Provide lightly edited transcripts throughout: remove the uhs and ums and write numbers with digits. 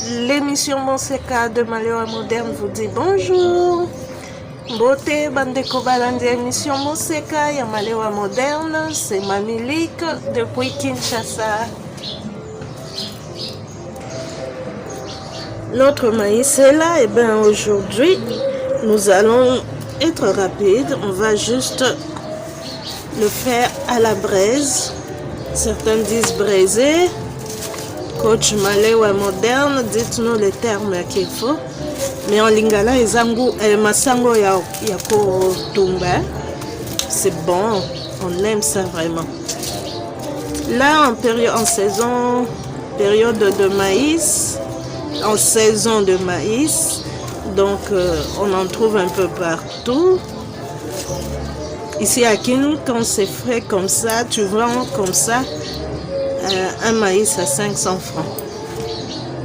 L'émission Monseka de Malewa Moderne vous dit bonjour. Beauté, Bandeko Balandi, émission Monseka ya Malewa Moderne, c'est Mamie Lick depuis Kinshasa. Notre maïs est là, et bien aujourd'hui, nous allons être rapides. On va juste le faire à la braise. Certains disent braiser. Coach Malewa Moderne, dites-nous les termes qu'il faut. Mais en lingala, masango ya kotumba. C'est bon, on aime ça vraiment. Là, en saison, période de maïs, en saison de maïs, donc on en trouve un peu partout. Ici à Kin, quand c'est frais comme ça, tu vends comme ça un maïs à 500 francs.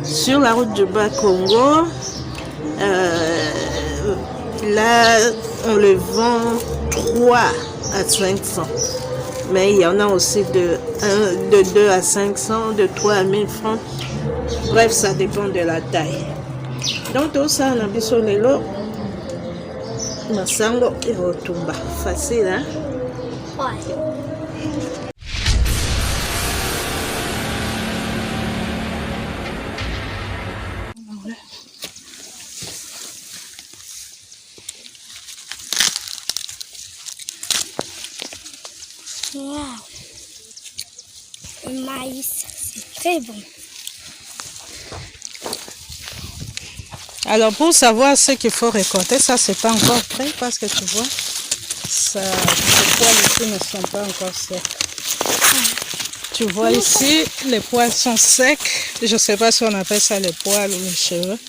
Sur la route du Bas-Congo, là on le vend 3 à 500. Mais il y en a aussi de 2 à 500, de 3 à 1000 francs. Bref, ça dépend de la taille. Donc tout ça, on a vu sur les lots. Masango et Rotumba. Facile, hein? Ouais. Wow. Le maïs, c'est très bon. Alors pour savoir ce qu'il faut récolter, ça c'est pas encore prêt parce que tu vois, les poils ici ne sont pas encore secs. Tu vois ici, les poils sont secs. Je sais pas si on appelle ça les poils ou les cheveux.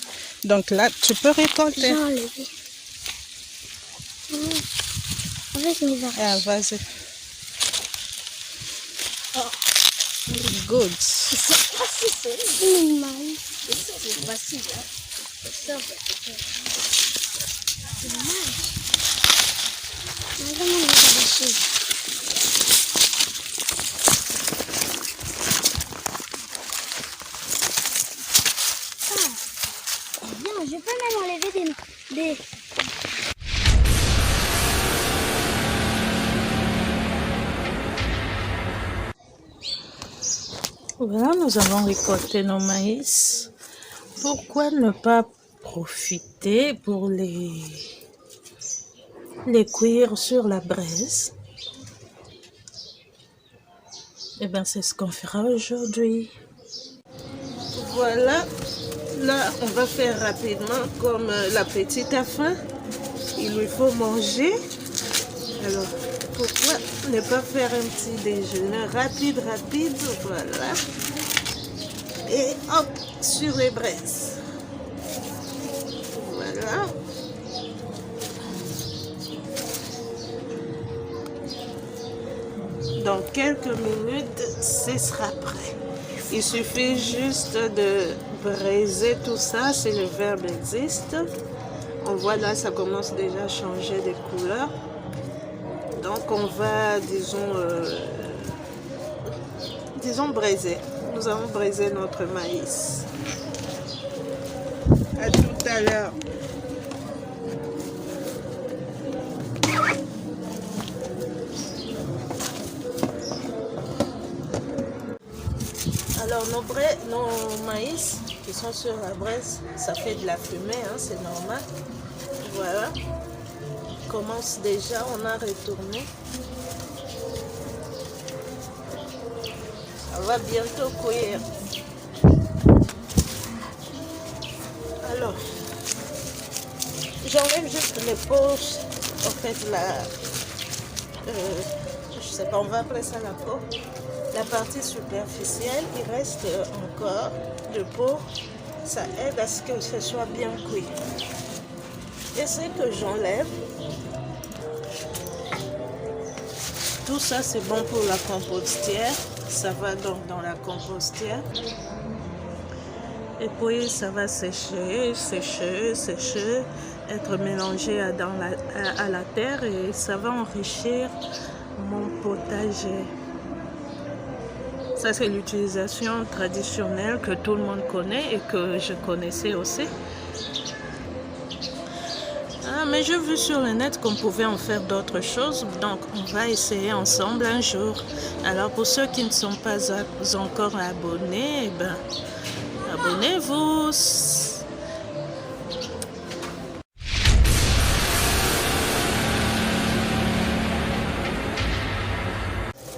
Donc là, tu peux récolter. J'ai enlevé. Avec mes arraches. Ah, vas-y. Good. C'est facile, c'est le maïs. C'est facile, hein. C'est dommage. Regarde mon dessus. Ah, bien, je peux même enlever des... Voilà, nous avons récolté nos maïs. Pourquoi ne pas profiter pour les cuire sur la braise? Et bien, c'est ce qu'on fera aujourd'hui. Voilà, là, on va faire rapidement comme la petite a faim. Il lui faut manger. Alors, pourquoi ne pas faire un petit déjeuner rapide, voilà. Et hop, sur les braises. Voilà. Dans quelques minutes, ce sera prêt. Il suffit juste de braiser tout ça, si le verbe existe. On voit là, ça commence déjà à changer de couleur. Donc on va, disons braiser. Nous allons braiser notre maïs. À tout à l'heure. Alors nos maïs qui sont sur la braise, ça fait de la fumée, hein, c'est normal. Voilà. Commence déjà, on a retourné. Ça va bientôt cuire. Alors, j'enlève juste les poches. En fait, je sais pas, on va appeler ça la peau. La partie superficielle, il reste encore de peau. Ça aide à ce que ce soit bien cuit. Et ce que j'enlève, tout ça c'est bon pour la compostière. Ça va donc dans la compostière. Et puis ça va sécher, être mélangé à la terre et ça va enrichir mon potager. Ça, c'est l'utilisation traditionnelle que tout le monde connaît et que je connaissais aussi. Ah, mais j'ai vu sur le net qu'on pouvait en faire d'autres choses, donc on va essayer ensemble un jour. Alors pour ceux qui ne sont pas encore abonnés, eh ben, abonnez-vous.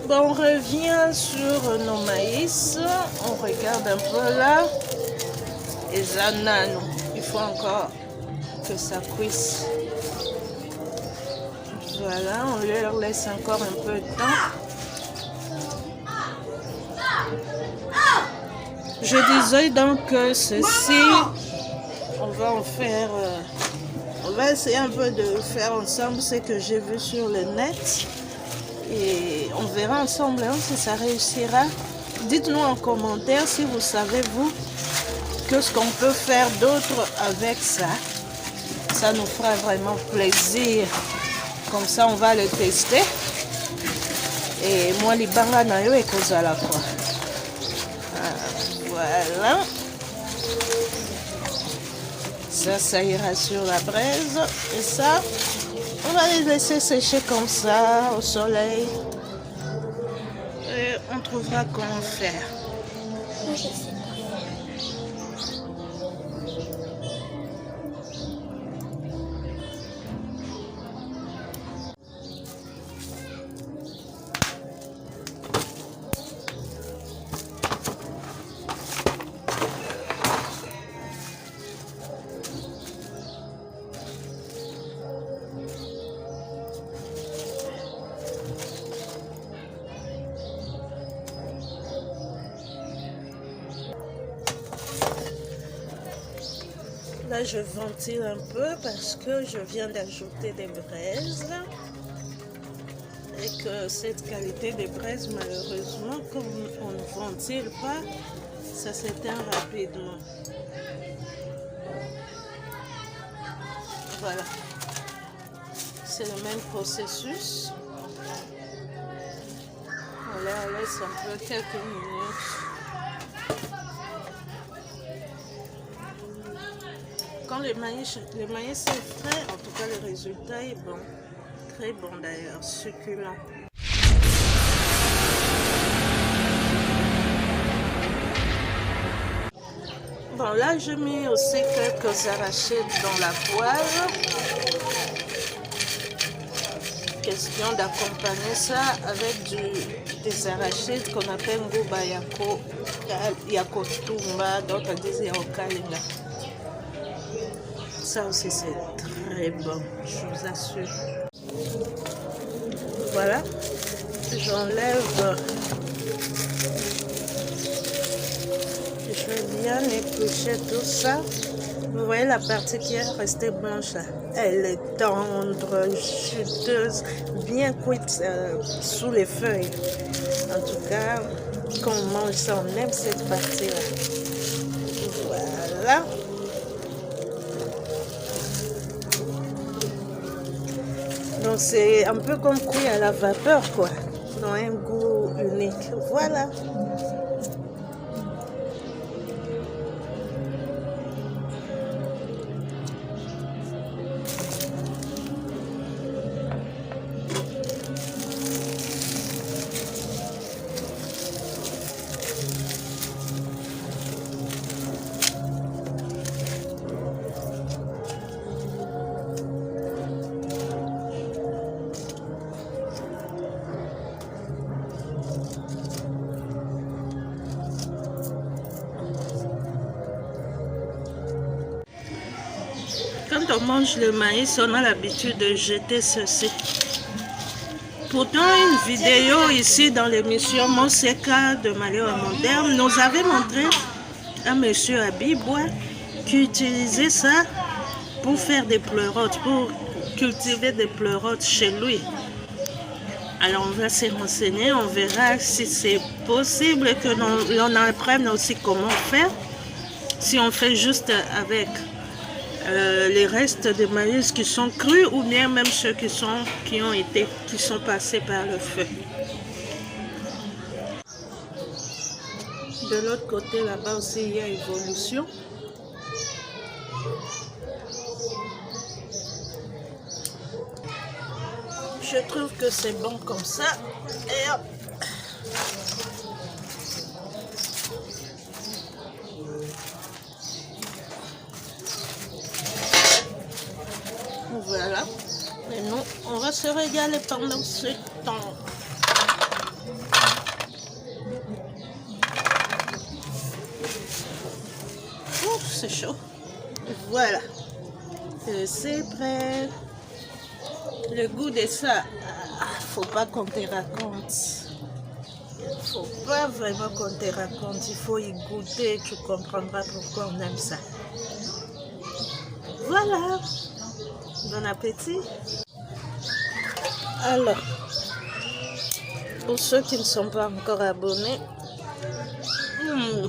Bon, on revient sur nos maïs, on regarde un peu là, et ananas, il faut encore que ça cuise. Voilà, on leur laisse encore un peu de temps. Je disais donc que ceci, on va en faire, on va essayer un peu de faire ensemble ce que j'ai vu sur le net. Et on verra ensemble hein, si ça réussira. Dites-nous en commentaire si vous savez, vous, qu'est-ce qu'on peut faire d'autre avec ça. Ça nous fera vraiment plaisir. Comme ça, on va le tester. Et moi, les bangas nayo et kozala quoi. Voilà. Ça ira sur la braise. Et ça, on va les laisser sécher comme ça, au soleil. Et on trouvera comment faire. Moi, je sais. Là, je ventile un peu parce que je viens d'ajouter des braises. Et que cette qualité de braise, malheureusement, comme on ne ventile pas, ça s'éteint rapidement. Voilà. C'est le même processus. Voilà, on laisse un peu quelques minutes. Quand le maïs est frais, en tout cas le résultat est bon. Très bon d'ailleurs, succulent. Bon là je mets aussi quelques arachides dans la poêle. Question d'accompagner ça avec des arachides qu'on appelle Nguba Yakotumba, d'autres disent Yaokalinga. Ça aussi c'est très bon, je vous assure. Voilà, j'enlève, je vais bien éplucher tout ça. Vous voyez la partie qui est restée blanche là, elle est tendre, juteuse, bien cuite sous les feuilles. En tout cas, quand on mange ça, on aime cette partie là. Voilà. Donc c'est un peu comme cuit à la vapeur quoi, dans un goût unique. Voilà. Quand on mange le maïs, on a l'habitude de jeter ceci. Pourtant, une vidéo ici dans l'émission Monseka de Maléo Moderne nous avait montré un monsieur à Bibois qui utilisait ça pour faire des pleurotes, pour cultiver des pleurotes chez lui. Alors on va se renseigner, on verra si c'est possible que l'on apprenne aussi comment faire. Si on fait juste avec les restes de maïs qui sont crus ou bien même ceux qui sont passés par le feu. De l'autre côté, là-bas aussi, il y a évolution. Je trouve que c'est bon comme ça. Et hop. Voilà. Et nous, on va se régaler pendant ce temps. Ouf, c'est chaud. Voilà. C'est prêt. Le goût de ça, faut pas qu'on te raconte. Faut pas vraiment qu'on te raconte. Il faut y goûter. Tu comprendras pourquoi on aime ça. Voilà. Bon appétit. Alors, pour ceux qui ne sont pas encore abonnés,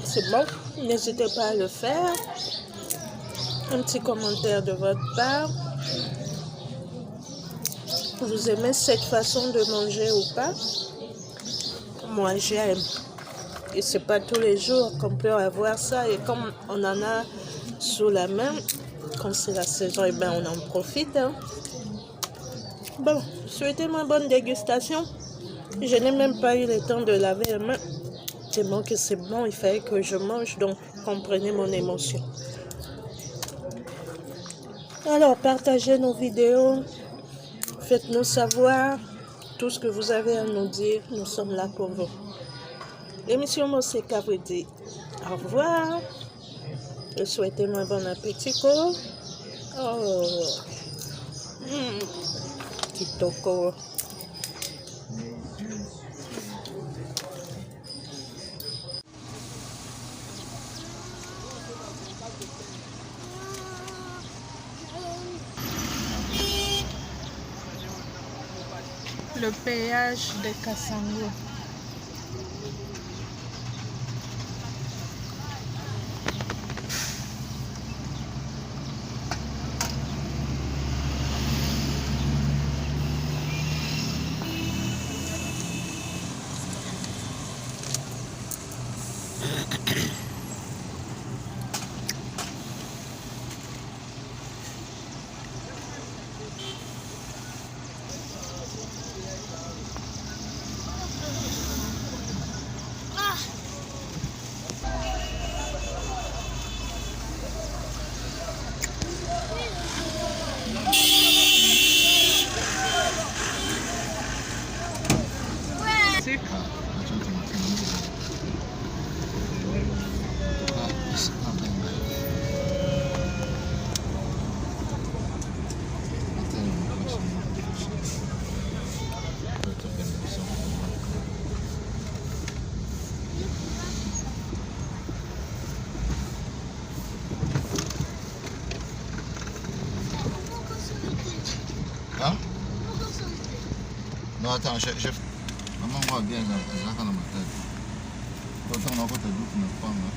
c'est bon. N'hésitez pas à le faire. Un petit commentaire de votre part. Vous aimez cette façon de manger ou pas? Moi, j'aime. Et c'est pas tous les jours qu'on peut avoir ça. Et comme on en a sous la main, quand c'est la saison, et ben on en profite. Hein. Bon, souhaitez-moi bonne dégustation. Je n'ai même pas eu le temps de laver les mains. Tellement que c'est bon, il fallait que je mange. Donc, comprenez mon émotion. Alors, partagez nos vidéos. Faites-nous savoir tout ce que vous avez à nous dire. Nous sommes là pour vous. L'émission Moseka vous dit au revoir. Et souhaitez-moi bon appétit. Oh, kitoko. Le péage de Kassango. Hein? Non, attends, maman voit bien ça dans ma tête. Autant on a encore ta doute, mais pas moi.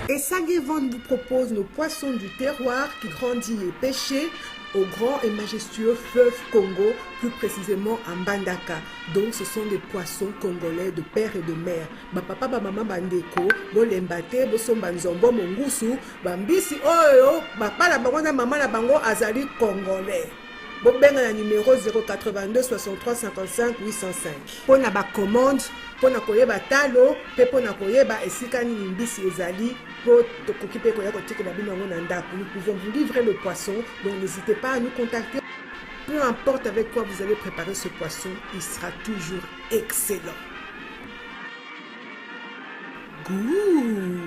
Et Saguevent vous propose nos poissons du terroir qui grandit les pêchés au grand et majestueux fleuve Congo, plus précisément à Mbandaka. Donc ce sont des poissons congolais de père et de mère. Papa, maman, bandeko, bolembate, bosomba nzombo, mongusu, bambisi, oyo, papa la bango na maman la bango azali congolais. Bobenga na numéro 082 63 55 805. Pona ba commande, pona koyeba talo, pe pona koyeba esika nini mbisi ezali, po tokoki pe koya kotikela bino yango na ndako. Nous pouvons vous livrer le poisson, donc n'hésitez pas à nous contacter. Peu importe avec quoi vous allez préparer ce poisson, il sera toujours excellent. Goût.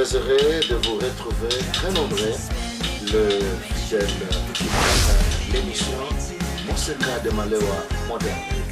raserai de vous retrouver très nombreux le fidèle l'émission Monseka de Malewa moderne.